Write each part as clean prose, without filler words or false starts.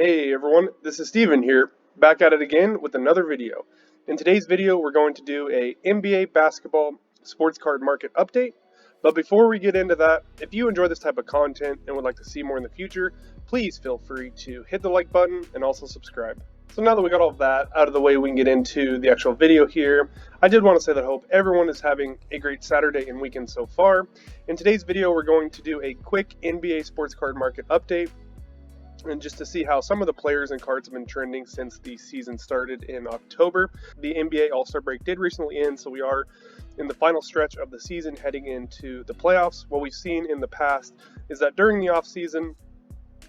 Hey everyone, this is Steven here, back at it again with another video. In today's video, we're going to do a NBA basketball sports card market update. But before we get into that, if you enjoy this type of content and would like to see more in the future, please feel free to hit the like button and also subscribe. So now that we got all of that out of the way, we can get into the actual video here. I did want to say that I hope everyone is having a great Saturday and weekend so far. In today's video, we're going to do a quick NBA sports card market update, and just to see how some of the players and cards have been trending since the season started in October. The NBA All-Star break did recently end, so we are in the final stretch of the season heading into the playoffs. What we've seen in the past is that during the off-season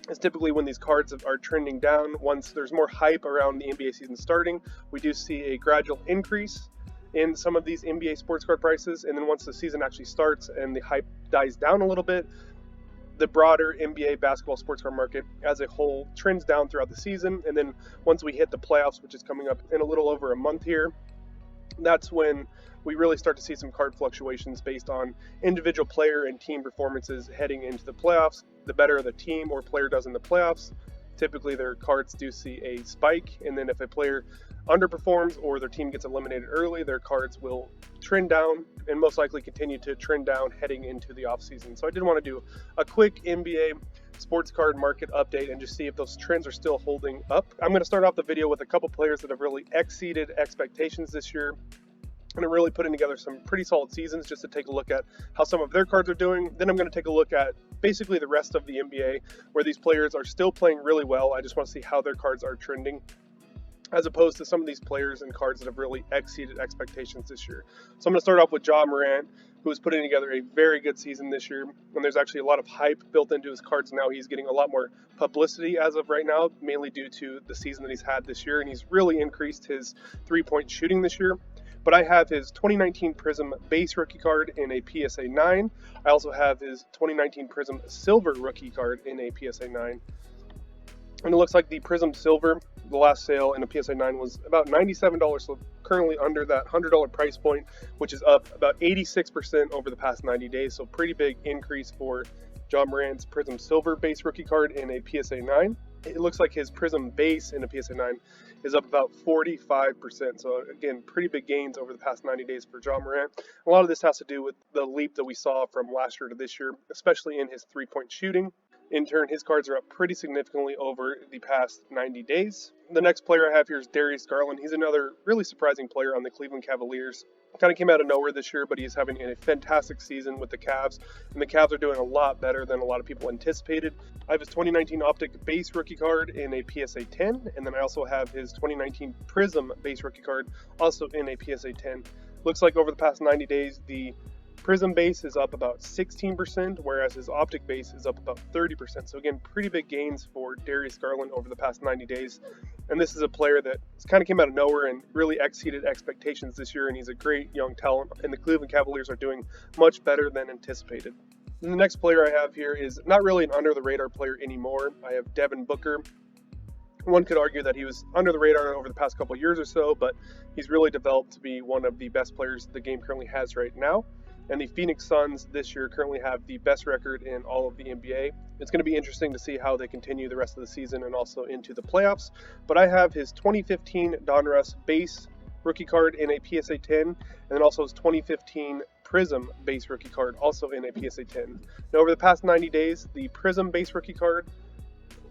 is typically when these cards are trending down. Once there's more hype around the NBA season starting, we do see a gradual increase in some of these NBA sports card prices, and then once the season actually starts and the hype dies down a little bit, the broader NBA basketball sports card market as a whole trends down throughout the season. And then once we hit the playoffs, which is coming up in a little over a month here, that's when we really start to see some card fluctuations based on individual player and team performances heading into the playoffs. The better the team or player does in the playoffs, typically their cards do see a spike, and then if a player underperforms or their team gets eliminated early, their cards will trend down and most likely continue to trend down heading into the offseason. So I did want to do a quick NBA sports card market update and just see if those trends are still holding up. I'm going to start off the video with a couple players that have really exceeded expectations this year and are really putting together some pretty solid seasons, just to take a look at how some of their cards are doing. Then I'm going to take a look at basically the rest of the NBA, where these players are still playing really well. I just want to see how their cards are trending, as opposed to some of these players and cards that have really exceeded expectations this year. So I'm going to start off with Morant, who is putting together a very good season this year, and there's actually a lot of hype built into his cards now. He's getting a lot more publicity as of right now, mainly due to the season that he's had this year, and he's really increased his three-point shooting this year. But I have his 2019 Prizm base rookie card in a PSA 9. I also have his 2019 Prizm silver rookie card in a PSA 9. And it looks like the Prizm silver, the last sale in a PSA 9 was about $97, so currently under that $100 price point, which is up about 86% over the past 90 days. So pretty big increase for Morant's Prizm silver base rookie card in a PSA 9. It looks like his Prizm base in a PSA 9 is up about 45%. So again, pretty big gains over the past 90 days for Morant. A lot of this has to do with the leap that we saw from last year to this year, especially in his three-point shooting. In turn, his cards are up pretty significantly over the past 90 days. The next player I have here is Darius Garland. He's another really surprising player on the Cleveland Cavaliers. Kind of came out of nowhere this year, but he's having a fantastic season with the Cavs, and the Cavs are doing a lot better than a lot of people anticipated. I have his 2019 Optic base rookie card in a PSA 10, and then I also have his 2019 Prizm base rookie card also in a PSA 10. Looks like over the past 90 days, the Prizm base is up about 16%, whereas his Optic base is up about 30%. So again, pretty big gains for Darius Garland over the past 90 days. And this is a player that kind of came out of nowhere and really exceeded expectations this year, and he's a great young talent, and the Cleveland Cavaliers are doing much better than anticipated. And the next player I have here is not really an under-the-radar player anymore. I have Devin Booker. One could argue that he was under the radar over the past couple years or so, but he's really developed to be one of the best players the game currently has right now. And the Phoenix Suns this year currently have the best record in all of the NBA. It's going to be interesting to see how they continue the rest of the season and also into the playoffs. But I have his 2015 Donruss base rookie card in a PSA 10, and then also his 2015 Prizm base rookie card also in a PSA 10. Now, over the past 90 days, the Prizm base rookie card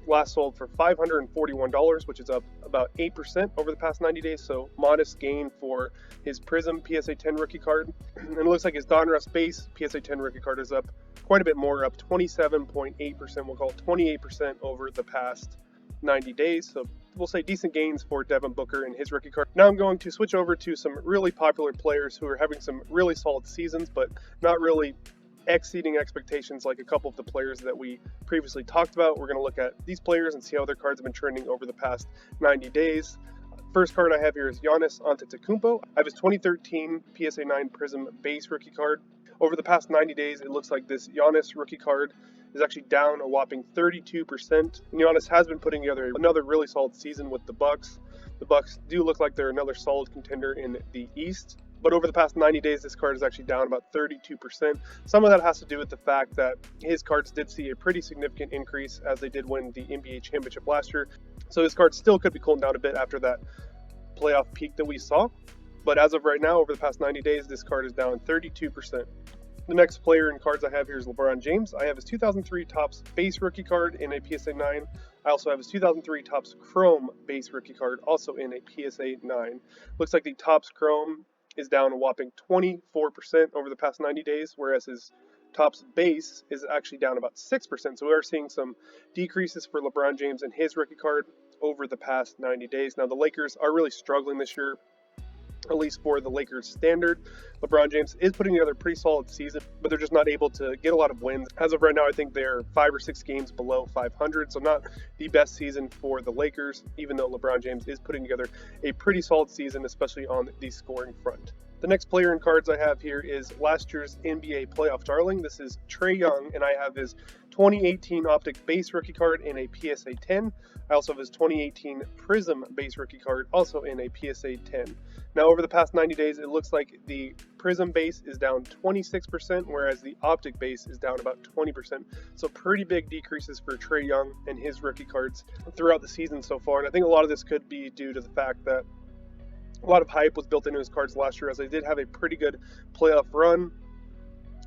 last sold for $541, which is up about 8% over the past 90 days, so modest gain for his Prizm PSA 10 rookie card. And it looks like his Donruss base PSA 10 rookie card is up quite a bit more, up 27.8%, we'll call it 28% over the past 90 days, so we'll say decent gains for Devin Booker and his rookie card. Now I'm going to switch over to some really popular players who are having some really solid seasons, but not really exceeding expectations like a couple of the players that we previously talked about. We're going to look at these players and see how their cards have been trending over the past 90 days. First card I have here is Giannis Antetokounmpo. I have his 2013 PSA 9 Prizm base rookie card. Over the past 90 days, it looks like this Giannis rookie card is actually down a whopping 32%. And Giannis has been putting together another really solid season with the Bucks. The Bucks do look like they're another solid contender in the East. But over the past 90 days, this card is actually down about 32%. Some of that has to do with the fact that his cards did see a pretty significant increase as they did win the NBA championship last year. So his card still could be cooling down a bit after that playoff peak that we saw. But as of right now, over the past 90 days, this card is down 32%. The next player in cards I have here is LeBron James. I have his 2003 Topps base rookie card in a PSA 9. I also have his 2003 Topps Chrome base rookie card, also in a PSA 9. Looks like the Topps Chrome is down a whopping 24% over the past 90 days, whereas his Topps base is actually down about 6%. So we are seeing some decreases for LeBron James and his rookie card over the past 90 days. Now the Lakers are really struggling this year, at least for the Lakers standard. LeBron James is putting together a pretty solid season, but they're just not able to get a lot of wins. As of right now, I think they're 5 or 6 games below 500, so not the best season for the Lakers, even though LeBron James is putting together a pretty solid season, especially on the scoring front. The next player in cards I have here is last year's NBA playoff darling. This is Trey Young, and I have his 2018 Optic base rookie card in a PSA 10. I also have his 2018 Prizm base rookie card, also in a PSA 10. Now, over the past 90 days, it looks like the Prizm base is down 26%, whereas the Optic base is down about 20%. So pretty big decreases for Trey Young and his rookie cards throughout the season so far. And I think a lot of this could be due to the fact that a lot of hype was built into his cards last year, as they did have a pretty good playoff run.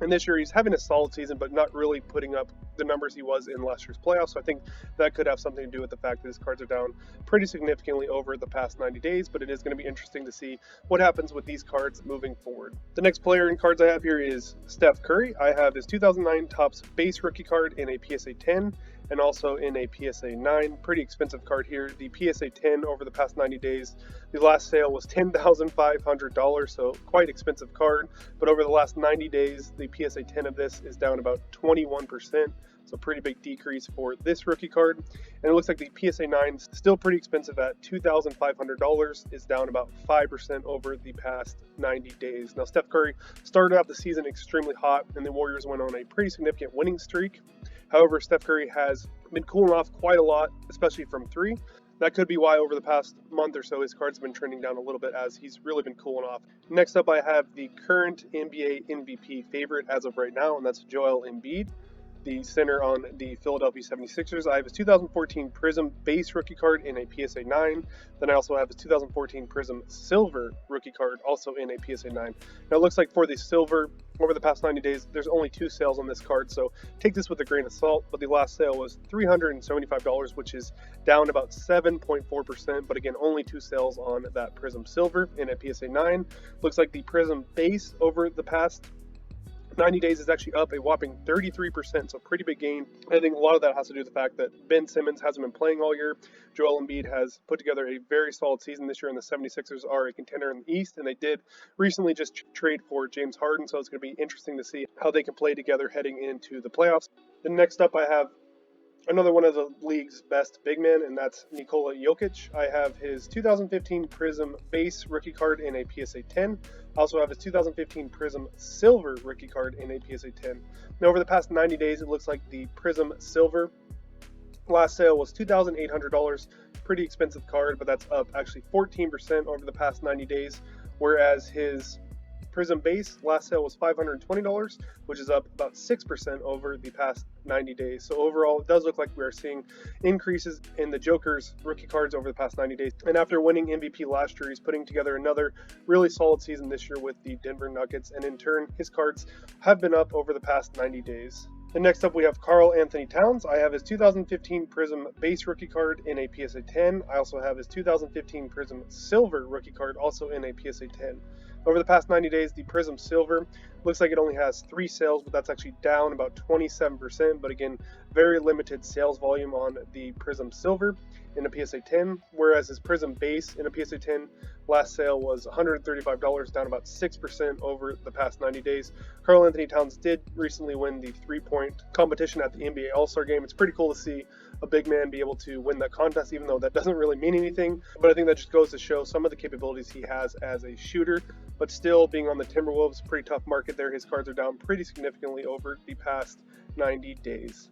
And this year he's having a solid season, but not really putting up the numbers he was in last year's playoffs. So I think that could have something to do with the fact that his cards are down pretty significantly over the past 90 days. But it is going to be interesting to see what happens with these cards moving forward. The next player in cards I have here is Steph Curry. I have his 2009 Topps base rookie card in a PSA 10 and also in a PSA 9. Pretty expensive card here. The PSA 10 over the past 90 days, the last sale was $10,500, so quite expensive card. But over the last 90 days, the PSA 10 of this is down about 21%. So pretty big decrease for this rookie card. And it looks like the PSA 9 is still pretty expensive at $2,500. It's down about 5% over the past 90 days. Now, Steph Curry started out the season extremely hot, and the Warriors went on a pretty significant winning streak. However, Steph Curry has been cooling off quite a lot, especially from three. That could be why over the past month or so his cards have been trending down a little bit, as he's really been cooling off. Next up, I have the current NBA MVP favorite as of right now, and that's Joel Embiid, the center on the Philadelphia 76ers. I have his 2014 Prizm base rookie card in a PSA 9. Then I also have his 2014 Prizm silver rookie card, also in a PSA 9. Now it looks like for the silver, over the past 90 days, there's only 2 sales on this card, so take this with a grain of salt. But the last sale was $375, which is down about 7.4%. But again, only 2 sales on that Prizm silver in a PSA 9. Looks like the Prizm base over the past 90 days is actually up a whopping 33%, so pretty big gain. I think a lot of that has to do with the fact that Ben Simmons hasn't been playing all year. Joel Embiid has put together a very solid season this year, and the 76ers are a contender in the East, and they did recently just trade for James Harden, so it's going to be interesting to see how they can play together heading into the playoffs. Then next up, I have another one of the league's best big men, and that's Nikola Jokic. I have his 2015 Prizm base rookie card in a PSA 10. I also have his 2015 Prizm silver rookie card in a PSA 10. Now, over the past 90 days, it looks like the Prizm silver last sale was $2,800. Pretty expensive card, but that's up actually 14% over the past 90 days, whereas his Prizm base last sale was $520, which is up about 6% over the past 90 days. So overall, it does look like we are seeing increases in the Joker's rookie cards over the past 90 days. And after winning MVP last year, he's putting together another really solid season this year with the Denver Nuggets, and in turn, his cards have been up over the past 90 days. And next up, we have KarlAnthony Towns. I have his 2015 Prizm base rookie card in a PSA 10. I also have his 2015 Prizm silver rookie card, also in a PSA 10. Over the past 90 days, the Prizm silver looks like it only has 3 sales, but that's actually down about 27%. But again, very limited sales volume on the Prizm silver in a PSA 10, whereas his Prizm base in a PSA 10 last sale was $135, down about 6% over the past 90 days. KarlAnthony Towns did recently win the 3-point competition at the NBA All-Star Game. It's pretty cool to see a big man be able to win that contest, even though that doesn't really mean anything. But I think that just goes to show some of the capabilities he has as a shooter. But still, being on the Timberwolves, pretty tough market there. His cards are down pretty significantly over the past 90 days.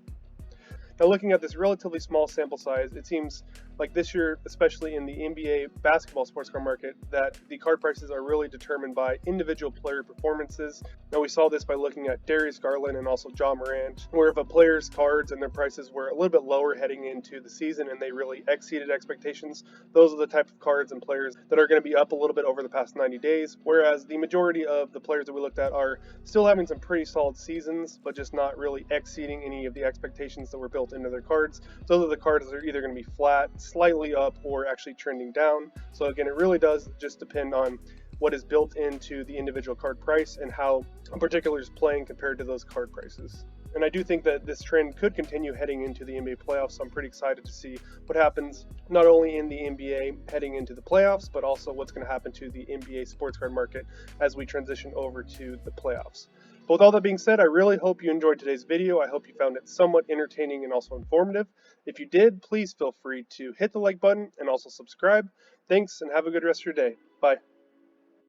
Now, looking at this relatively small sample size, it seems like this year, especially in the NBA basketball sports card market, that the card prices are really determined by individual player performances. Now, we saw this by looking at Darius Garland and also John Morant, where if a player's cards and their prices were a little bit lower heading into the season and they really exceeded expectations, those are the type of cards and players that are going to be up a little bit over the past 90 days, whereas the majority of the players that we looked at are still having some pretty solid seasons, but just not really exceeding any of the expectations that were built into their cards. So those are the cards that are either going to be flat, slightly up, or actually trending down. So again, it really does just depend on what is built into the individual card price and how a particular is playing compared to those card prices. And I do think that this trend could continue heading into the NBA playoffs, so I'm pretty excited to see what happens not only in the NBA heading into the playoffs, but also what's going to happen to the NBA sports card market as we transition over to the playoffs. But with all that being said, I really hope you enjoyed today's video. I hope you found it somewhat entertaining and also informative. If you did, please feel free to hit the like button and also subscribe. Thanks, and have a good rest of your day. Bye.